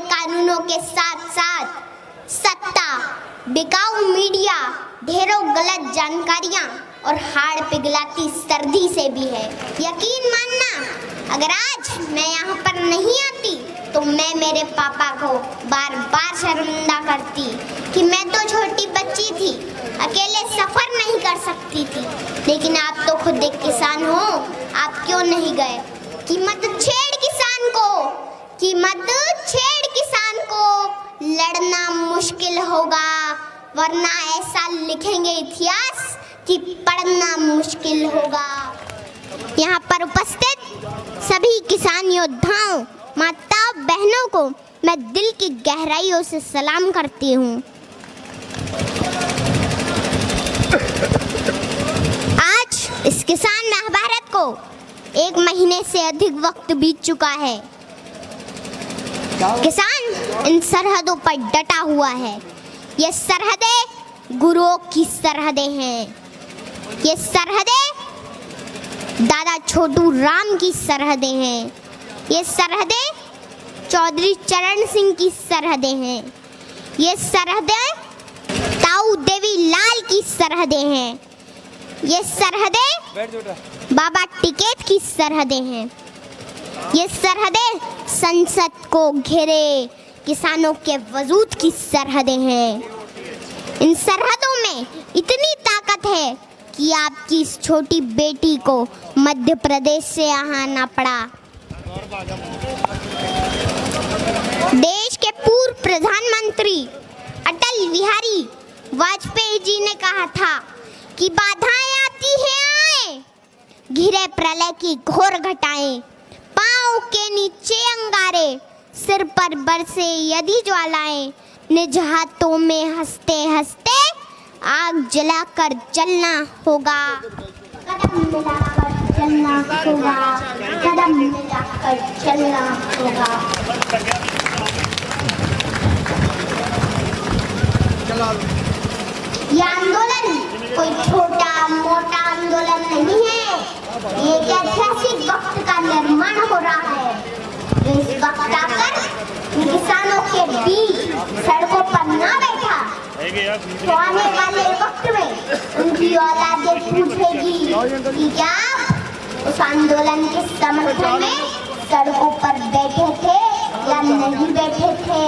कानूनों के साथ साथ सत्ता, बिकाऊ मीडिया, ढेरों गलत जानकारियां और हाड़ पिघलाती सर्दी से भी है। यकीन मानना, अगर आज मैं यहाँ पर नहीं आती तो मैं मेरे पापा को बार बार शर्मिंदा करती कि मैं तो छोटी बच्ची थी, अकेले सफर नहीं कर सकती थी। लेकिन आप तो खुद एक किसान हो, आप क्यों नहीं गए? कीमत छेड़ किसान को, कीमत छेड़ किसान को, लड़ना मुश्किल होगा, वरना ऐसा लिखेंगे इतिहास कि पढ़ना मुश्किल होगा। यहाँ पर उपस्थित सभी किसान योद्धाओं, माता बहनों को मैं दिल की गहराइयों से सलाम करती हूँ। आज इस किसान महाभारत को 1 महीने से अधिक वक्त बीत चुका है। किसान इन सरहदों पर डटा हुआ है। ये सरहदें गुरुओं की सरहदें हैं। ये सरहदें दादा छोटू राम की सरहदें हैं। ये सरहदें चौधरी चरण सिंह की सरहदें हैं। ये सरहदें ताऊ देवी लाल की सरहदें हैं। ये सरहदें बाबा टिकैत की सरहदें हैं। ये सरहदें संसद को घेरे किसानों के वजूद की सरहदें हैं। इन सरहदों में इतनी ताकत है कि आपकी इस छोटी बेटी को मध्य प्रदेश से यहाँ आना पड़ा। देश के पूर्व प्रधानमंत्री अटल बिहारी वाजपेयी जी ने कहा था कि बाधाएं आती हैं आए, घिरे प्रलय की घोर घटाएं, पांव के नीचे अंगारे, सिर पर बरसे यदि ज्वालाएं, निज हाथों में हंसते हंसते आग जलाकर चलना होगा। कदम मिलाकर चलना होगा, कदम मिलाकर चलना होगा। ये आंदोलन कोई छोटा मोटा आंदोलन नहीं है। ये एक ऐतिहासिक वक्त का निर्माण हो रहा है। इस वक्त आकर किसानों के बीच सड़कों पर ना बैठा तो आने वाले वक्त में उनकी औलादें पूछेगी कि क्या उस आंदोलन के समर्थन में सड़कों पर बैठे थे या नहीं बैठे थे।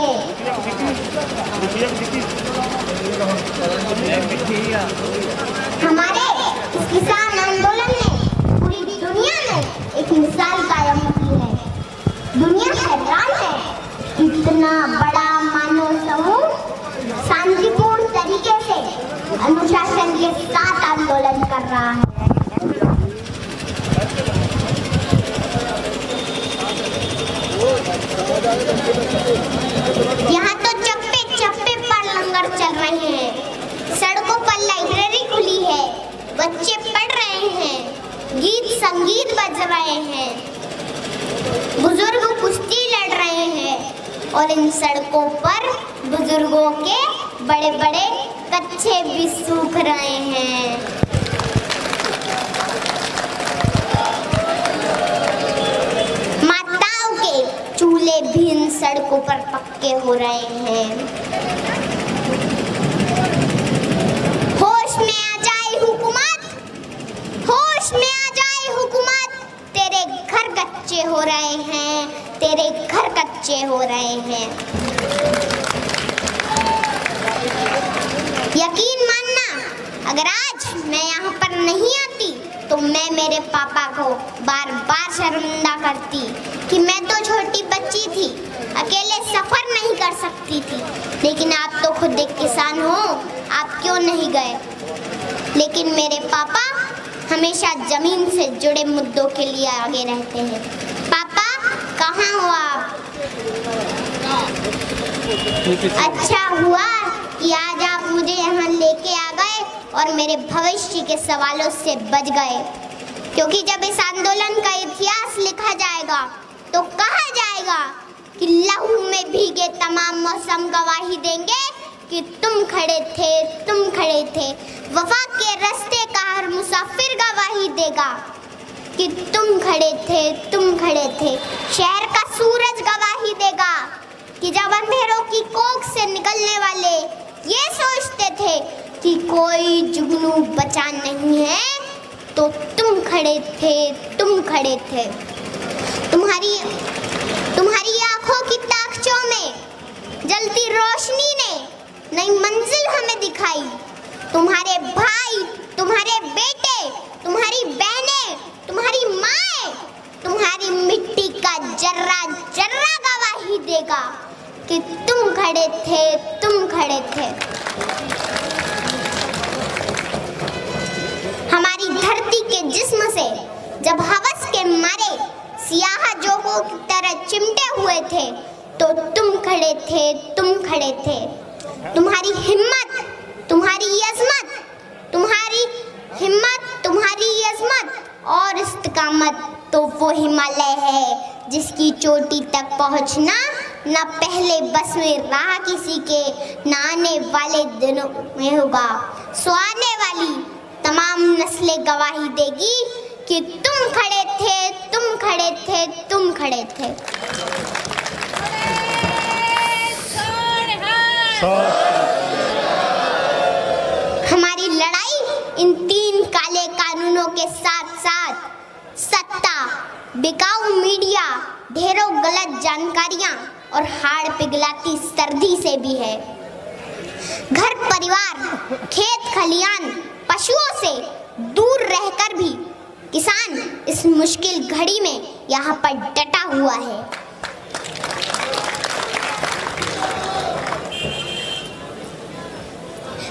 हमारे इस किसान आंदोलन ने पूरी दुनिया में एक मिसाल कायम की है। दुनिया हैरान है कि इतना बड़ा मानव समूह शांतिपूर्ण तरीके से अनुशासन के साथ आंदोलन कर रहा है। यहाँ तो चप्पे चप्पे पर लंगर चल रहे हैं, सड़कों पर लाइब्रेरी खुली है, बच्चे पढ़ रहे हैं, गीत संगीत बज रहे हैं, बुजुर्ग कुश्ती लड़ रहे हैं और इन सड़कों पर बुजुर्गों के बड़े बड़े कच्छे भी सूख रहे हैं। माताओं के चूल्हे भी इन सड़कों पर पक्के हो रहे हैं। होश में आ जाए हुकूमत, होश में आ जाए हुकूमत, तेरे घर कच्चे हो रहे हैं, तेरे घर कच्चे हो रहे हैं। यकीन मानना, अगर आज मैं यहाँ पर नहीं आती तो मैं मेरे पापा को बार बार शर्मिंदा करती कि मैं तो छोटी बच्ची थी, अकेले सफर नहीं कर सकती थी। लेकिन आप तो खुद एक किसान हो, आप क्यों नहीं गए? लेकिन मेरे पापा हमेशा जमीन से जुड़े मुद्दों के लिए आगे रहते हैं। पापा कहाँ हो आप? अच्छा हुआ कि आज आप मुझे यहाँ लेके आ गए और मेरे भविष्य के सवालों से बच गए, क्योंकि जब इस आंदोलन का इतिहास लिखा जाएगा तो कहा जाएगा कि लहू में भीगे तमाम मौसम गवाही देंगे कि तुम खड़े थे, तुम खड़े थे। वफा के रास्ते का हर मुसाफिर गवाही देगा कि तुम खड़े थे, तुम खड़े थे। शहर का सूरज गवाही देगा कि जब थे कि कोई जुगनू बचा नहीं है, तो तुम खड़े थे, तुम खड़े थे। तुम्हारी आंखों की ताकचों में जलती रोशनी ने नई मंजिल हमें दिखाई। तुम्हारे भाई, तुम्हारे बेटे, तुम्हारी बहनें, तुम्हारी माएं, तुम्हारी मिट्टी का जर्रा जर्रा गवाही देगा कि तुम खड़े थे, तुम खड़े थे। हमारी धरती के जिस्म से जब हवस के मारे सियाह जोगों की तरह चिमटे हुए थे, तो तुम खड़े थे, तुम खड़े थे। तुम्हारी हिम्मत, तुम्हारी अज़मत, तुम्हारी हिम्मत, तुम्हारी अज़मत और इस्तिकामत तो वो हिमालय है जिसकी चोटी तक पहुंचना न पहले बस में रहा किसी के, न आने वाले दिनों में होगा। सो आने वाली तमाम नस्लें गवाही देगी कि तुम खड़े थे, तुम खड़े थे, तुम खड़े थे। हमारी लड़ाई इन 3 काले कानूनों के साथ साथ सत्ता, बिकाऊ मीडिया, ढेरों गलत जानकारियां और हाड़ पिघलाती सर्दी से भी है। घर परिवार, खेत खलियान, पशुओं से दूर रहकर भी किसान इस मुश्किल घड़ी में यहाँ पर डटा हुआ है।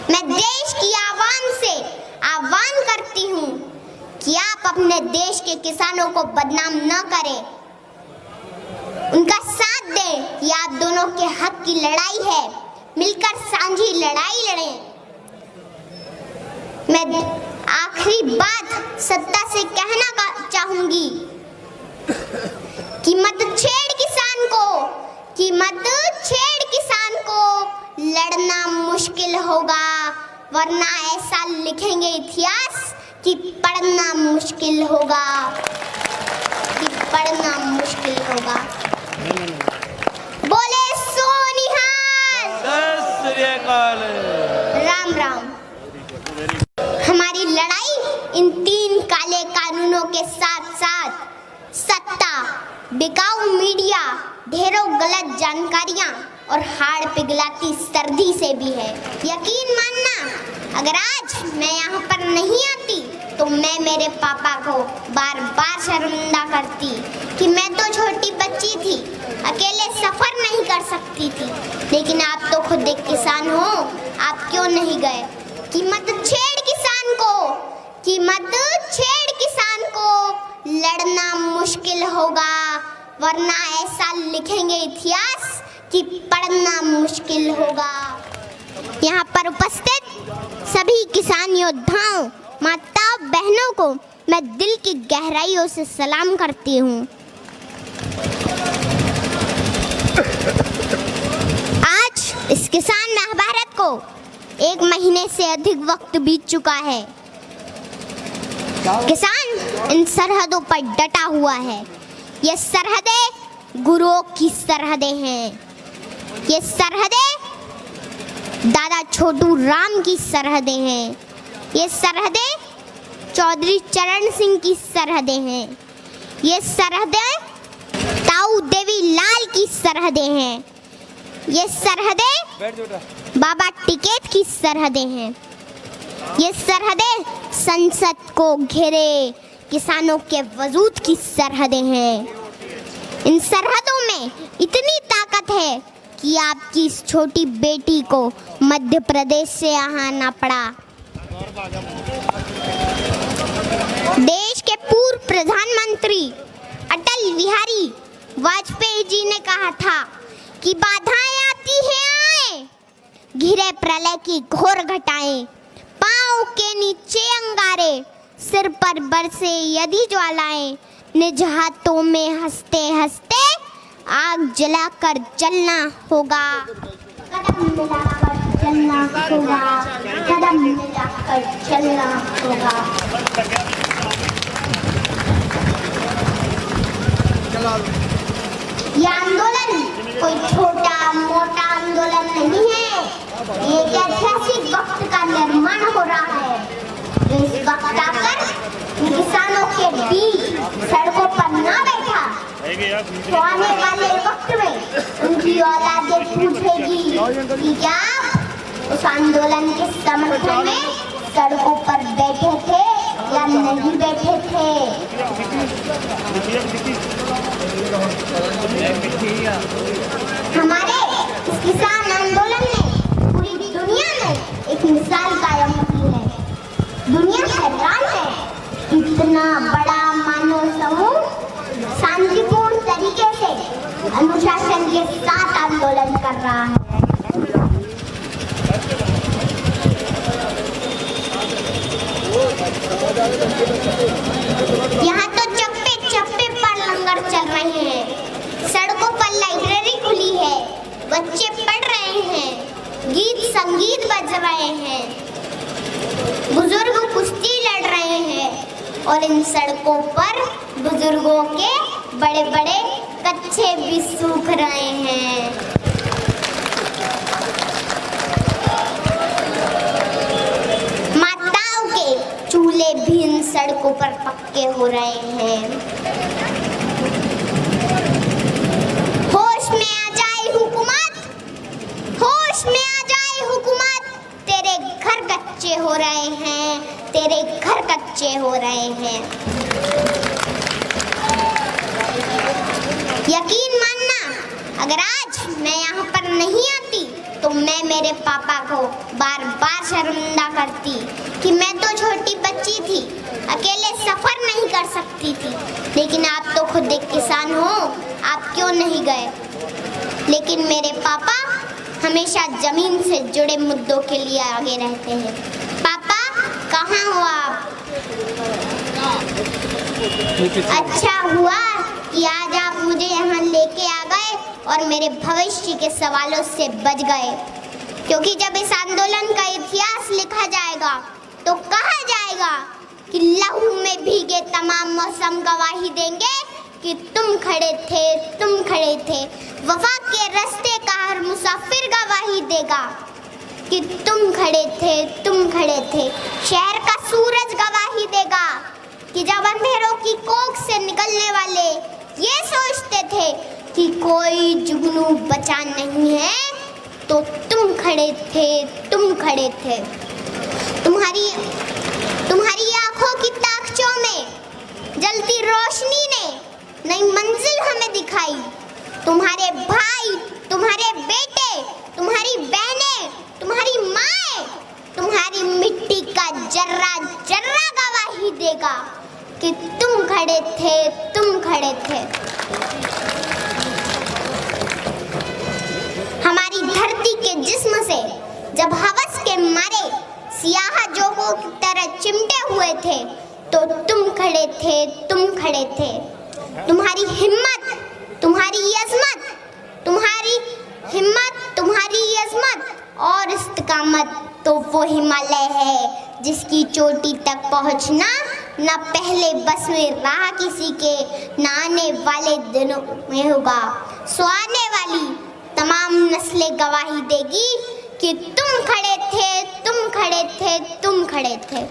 मैं देश की आवाम से आह्वान करती हूँ कि आप अपने देश के किसानों को बदनाम न करें, उनका साथ दें। ये आप दोनों के हक की लड़ाई है, मिलकर साझी लड़ाई लड़ें। मैं आखिरी बात सत्ता से कहना चाहूंगी कि मत छेड़ किसान को, कि मत छेड़ किसान को, लड़ना मुश्किल होगा, वरना ऐसा लिखेंगे इतिहास कि पढ़ना मुश्किल होगा, कि पढ़ना मुश्किल होगा। बोले सोनिहाल, राम राम। हमारी लड़ाई इन 3 काले कानूनों के साथ साथ सत्ता, बिकाऊ मीडिया, ढेरों गलत जानकारियां और हाड़ पिघलाती सर्दी से भी है। यकीन मानना, अगर आज मैं यहाँ पर नहीं आती तो मैं मेरे पापा को बार बार शर्मिंदा करती कि मैं तो छोटी बच्ची थी, अकेले सफर नहीं कर सकती थी। लेकिन आप तो खुद एक किसान हो, आप क्यों नहीं गए? कि मत छेड़ किसान को, कि मत छेड़ किसान को, लड़ना मुश्किल होगा, वरना ऐसा लिखेंगे इतिहास कि पढ़ना मुश्किल होगा। यहाँ पर उपस्थित सभी किसान योद्धाओं, माता बहनों को मैं दिल की गहराइयों से सलाम करती हूँ। आज इस किसान महाभारत को 1 महीने से अधिक वक्त बीत चुका है। किसान इन सरहदों पर डटा हुआ है। ये सरहदें गुरुओं की सरहदें हैं। ये सरहदें दादा छोटू राम की सरहदें हैं। ये सरहदें चौधरी चरण सिंह की सरहदें हैं। ये सरहदें ताऊ देवी लाल की सरहदें हैं। ये सरहदें बाबा टिकैत की सरहदें हैं। ये सरहदें संसद को घेरे किसानों के वजूद की सरहदें हैं। इन सरहदों में इतनी ताकत है कि आपकी इस छोटी बेटी को मध्य प्रदेश से यहाँ आना पड़ा। देश के पूर्व प्रधानमंत्री अटल बिहारी वाजपेयी जी ने कहा था कि बाधाएं आती हैं आए, घिरे प्रलय की घोर घटाएं, पाँव के नीचे अंगारे, सिर पर बरसे यदि ज्वालाएं, निज हाथों में हंसते हंसते आग जलाकर जलना होगा। कदम मिलाकर चलना होगा, कदम मिलाकर चलना होगा। ये आंदोलन कोई छोटा मोटा आंदोलन नहीं है। ये एक ऐतिहासिक वक्त हो रहा है, जो इस वक्त आकर किसानों के बीच सड़कों पर ना बैठा, तो आने वाले वक्त में उनकी औलादें पूछेगी कि क्या उस आंदोलन के समर्थन में सड़कों पर बैठे थे या नहीं बैठे थे। हमारे इस किसान आंदोलन ने पूरी दुनिया में एक मिसाल कायम की है। दुनिया हैरान है, इतना बड़ा मानव समूह शांतिपूर्ण तरीके से अनुशासन के साथ आंदोलन कर रहा है। यहाँ तो चप्पे चप्पे पर लंगर चल रहे हैं, सड़कों पर लाइब्रेरी खुली है, बच्चे पढ़ रहे हैं, गीत संगीत बज रहे हैं, बुजुर्ग कुश्ती लड़ रहे हैं और इन सड़कों पर बुजुर्गों के बड़े बड़े कच्चे भी सूख रहे हैं। माताओं के चूल्हे भी इन सड़कों पर पक्के हो रहे हैं। होश में आ जाए हुकूमत, होश में आ जाए हुकूमत, तेरे घर कच्चे हो रहे हैं, तेरे घर कच्चे हो रहे हैं। यकीन मानना, अगर आज मैं यहाँ पर नहीं आती तो मैं मेरे पापा को बार बार शर्मिंदा करती कि मैं तो छोटी बच्ची थी, अकेले सफर नहीं कर सकती थी। लेकिन आप तो खुद एक किसान हो, आप क्यों नहीं गए? लेकिन मेरे पापा हमेशा जमीन से जुड़े मुद्दों के लिए आगे रहते हैं। पापा कहाँ हो आप? अच्छा हुआ कि आज आप मुझे यहाँ लेके आ गए और मेरे भविष्य के सवालों से बच गए, क्योंकि जब इस आंदोलन का इतिहास लिखा जाएगा तो कहा जाएगा कि लहू में भीगे तमाम मौसम गवाही देंगे कि तुम खड़े थे, तुम खड़े थे। वफा के रास्ते का हर मुसाफिर गवाही देगा कि तुम खड़े थे, तुम खड़े थे। शहर का सूरज गवाही देगा कि जब अंधेरों की कोख से निकलने वाले ये सोचते थे कि कोई जुगनू बचा नहीं है, तो तुम खड़े थे, तुम खड़े थे। तुम्हारी आंखों की ताकचों में जलती रोशनी ने नई मंजिल हमें दिखाई। तुम्हारे भाई, तुम्हारे बेटे, तुम्हारी बहनें, तुम्हारी माएं, तुम्हारी मिट्टी का जर्रा जर्रा गवाही देगा कि तुम खड़े थे, तुम खड़े थे। हमारी धरती के जिस्म से जब हवस के मारे सियाह जोगों की तरह चिमटे हुए थे, तो तुम खड़े थे, तुम खड़े थे। तुम्हारी हिम्मत, तुम्हारी अज़मत, तुम्हारी हिम्मत, तुम्हारी अज़मत और इस्तिकामत तो वो हिमालय है जिसकी चोटी तक पहुंचना न पहले बस में रहा किसी के, न आने वाले दिनों में होगा। सो आने वाली तमाम नस्लें गवाही देगी कि तुम खड़े थे, तुम खड़े थे, तुम खड़े थे।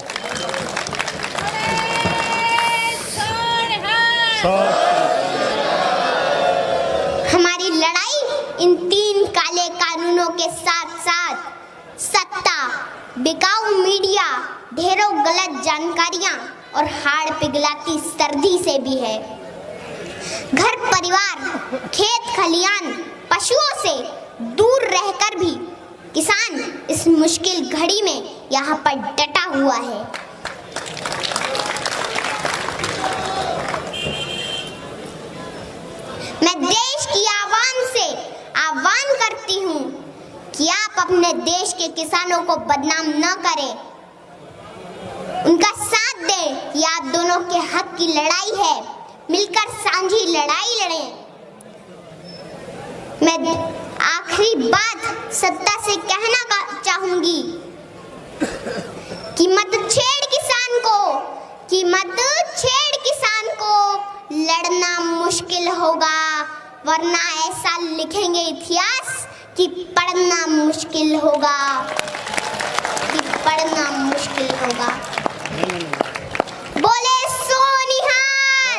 हमारी लड़ाई इन 3 काले कानूनों के साथ साथ सत्ता, बिकाऊ मीडिया, ढेरों गलत जानकारियां और हाड़ पिघलाती सर्दी से भी है। घर परिवार, खेत खलियान, पशुओं से दूर रहकर भी किसान इस मुश्किल घड़ी में यहाँ पर डटा हुआ है। मैं देश की आवाम से आह्वान करती हूँ कि आप अपने देश के किसानों को बदनाम न करें, उनका साथ दें। ये आप दोनों के हक की लड़ाई है, मिलकर साझी लड़ाई लड़ें। मैं आखिरी बात सत्ता से कहना चाहूंगी कि मत छेड़ किसान को, कि मत छेड़ किसान को, लड़ना मुश्किल होगा, वरना ऐसा लिखेंगे इतिहास कि पढ़ना मुश्किल होगा, कि पढ़ना मुश्किल मुश्किल होगा। बोले सोनिहाल।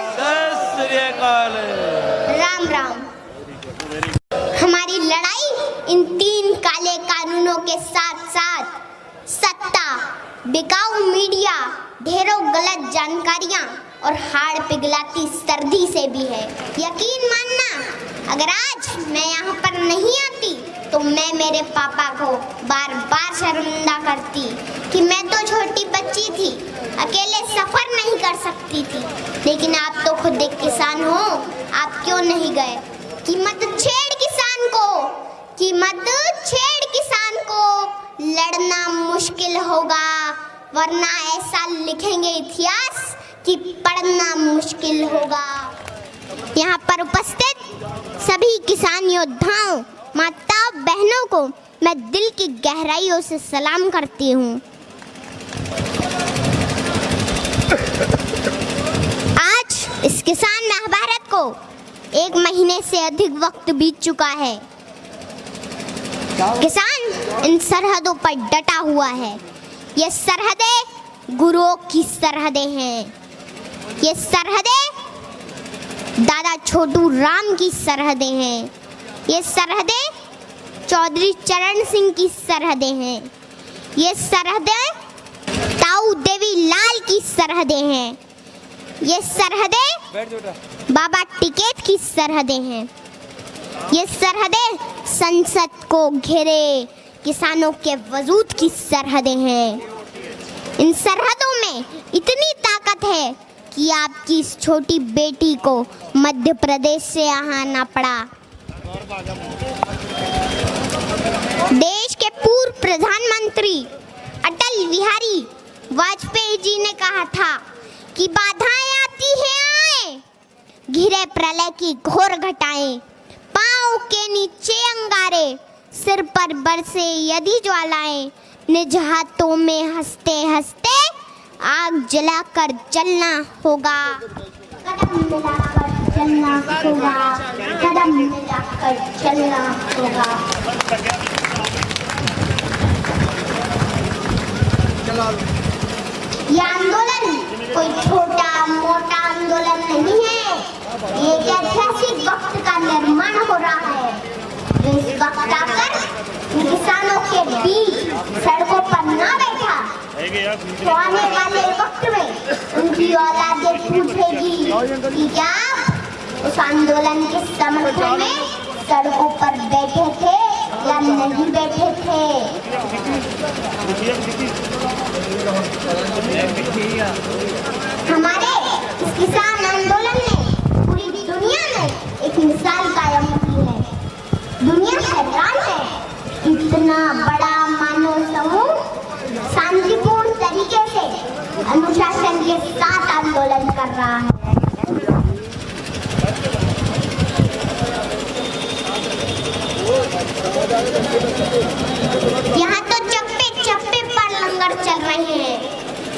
राम राम। हमारी लड़ाई इन 3 काले कानूनों के साथ साथ सत्ता, बिकाऊ मीडिया, ढेरों गलत जानकारियां और हाड़ पिघलाती सर्दी से भी है। यकीन मानना, अगर आज मैं यहाँ पर नहीं आती तो मैं मेरे पापा को बार बार शर्मिंदा करती कि मैं तो छोटी बच्ची थी, अकेले सफर नहीं कर सकती थी। लेकिन आप तो खुद एक किसान हो, आप क्यों नहीं गए? कीमत छेड़ किसान को, कीमत छेड़ किसान को, लड़ना मुश्किल होगा, वरना ऐसा लिखेंगे इतिहास कि पढ़ना मुश्किल होगा। यहाँ पर उपस्थित सभी किसान योद्धाओं, माता बहनों को मैं दिल की गहराइयों से सलाम करती हूँ। आज इस किसान महाभारत को 1 महीने से अधिक वक्त बीत चुका है। किसान इन सरहदों पर डटा हुआ है। ये सरहदें गुरुओं की सरहदें हैं। ये सरहदें दादा छोटू राम की सरहदें हैं। ये सरहदें चौधरी चरण सिंह की सरहदें हैं। ये सरहदें ताऊ देवी लाल की सरहदें हैं। ये सरहदें बाबा टिकैत की सरहदें हैं। ये सरहदें संसद को घेरे किसानों के वजूद की सरहदें हैं। इन सरहदों में इतनी ताकत है कि आपकी इस छोटी बेटी को मध्य प्रदेश से आना पड़ा। देश के पूर्व प्रधानमंत्री अटल बिहारी वाजपेयी जी ने कहा था कि बाधाएं आती हैं आए, घिरे प्रलय की घोर घटाएं, पांव के नीचे अंगारे, सिर पर बरसे यदि ज्वालाएं, निज हाथों में हंसते हंसते आग जलाकर जलना होगा। कदम मिलाकर चलना होगा, कदम मिलाकर चलना होगा। ये आंदोलन कोई छोटा मोटा आंदोलन नहीं है। ये एक ऐतिहासिक वक्त का निर्माण हो रहा है जो इस वक्त आकर किसानों के बीच सड़कों पर ना बैठा तो आने वाले वक्त में उनकी औलादें पूछेगी कि क्या उस आंदोलन के समर्थन में सड़कों पर बैठे थे या नहीं बैठे थे। हमारे इस किसान आंदोलन ने पूरी दुनिया में एक मिसाल कायम की है। दुनिया हैरान है, इतना बड़ा मानव समूह शांतिपूर्ण तरीके से अनुशासन के साथ आंदोलन कर रहा है। यहाँ तो चप्पे चप्पे पर लंगर चल रहे हैं,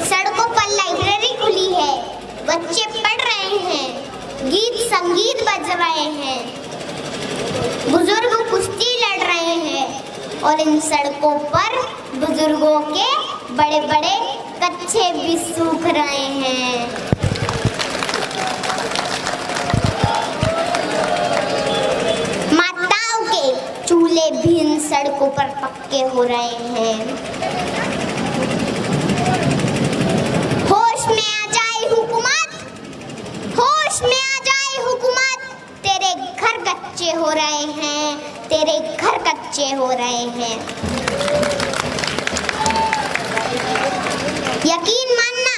सड़कों पर लाइब्रेरी खुली है, बच्चे पढ़ रहे हैं, गीत संगीत बज रहे हैं, बुजुर्ग कुश्ती लड़ रहे हैं और इन सड़कों पर बुजुर्गों के बड़े बड़े कच्चे भी सूख रहे हैं। माताओं के चूल्हे भी इन सड़कों पर पक्के हो रहे हैं। होश में आ जाए हुकूमत, होश में आ जाए हुकूमत, तेरे घर कच्चे हो रहे हैं, तेरे घर कच्चे हो रहे हैं। यकीन मानना,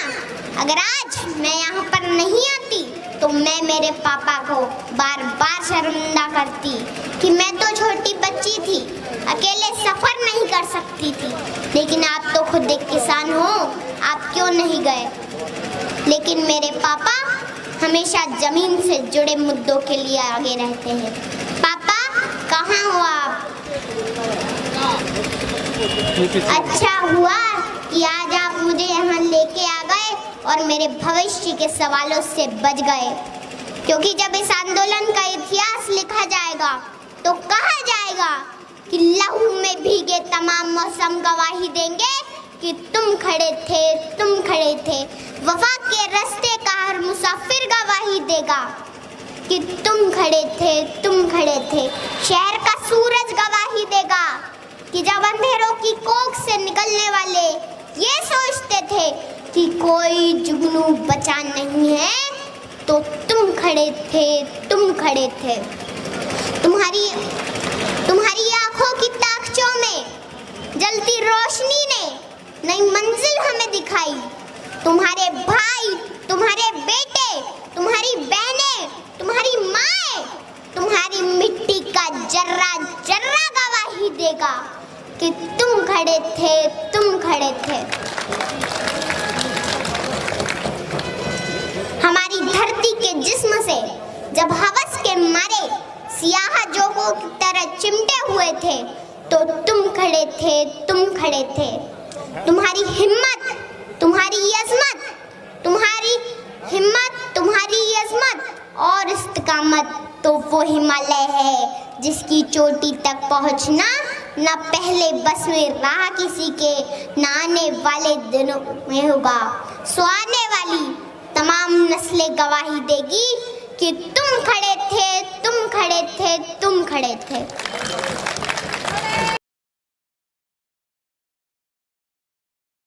अगर आज मैं यहाँ पर नहीं आती तो मैं मेरे पापा को बार बार शर्मिंदा करती कि मैं तो छोटी बच्ची थी, अकेले सफर नहीं कर सकती थी। लेकिन आप तो खुद एक किसान हो, आप क्यों नहीं गए? लेकिन मेरे पापा हमेशा जमीन से जुड़े मुद्दों के लिए आगे रहते हैं। पापा कहाँ हो आप? अच्छा हुआ कि आज आप मुझे यहाँ लेके आ गए और मेरे भविष्य के सवालों से बच गए, क्योंकि जब इस आंदोलन का इतिहास लिखा जाएगा तो कहा जाएगा कि लहू में भीगे तमाम मौसम गवाही देंगे कि तुम खड़े थे। वफा के रास्ते का हर मुसाफिर गवाही देगा कि तुम खड़े थे। शहर का सूरज गवाही देगा कि जब अंधेरों की कोख से निकलने वाले ये सोचते थे कि कोई जुगनू बचा नहीं है, तो तुम खड़े थे। तुम्हारी आंखों की ताकचों में जलती रोशनी ने नई मंजिल हमें दिखाई। तुम्हारे भाई, तुम्हारे बेटे, तुम्हारी बहनें, तुम्हारी माएं, तुम्हारी मिट्टी का जर्रा जर्रा गवाही देगा कि तुम खड़े थे। हमारी धरती के जिस्म से जब हवस के मारे सियाह जोगों की तरह चिमटे हुए थे, तो तुम खड़े थे। तुम्हारी हिम्मत, तुम्हारी अज़मत और इस्तिकामत तो वो हिमालय है जिसकी चोटी तक पहुंचना न पहले बस में रहा किसी के, न आने वाले दिनों में होगा। सो आने वाली तमाम नस्लें गवाही देगी कि तुम खड़े थे।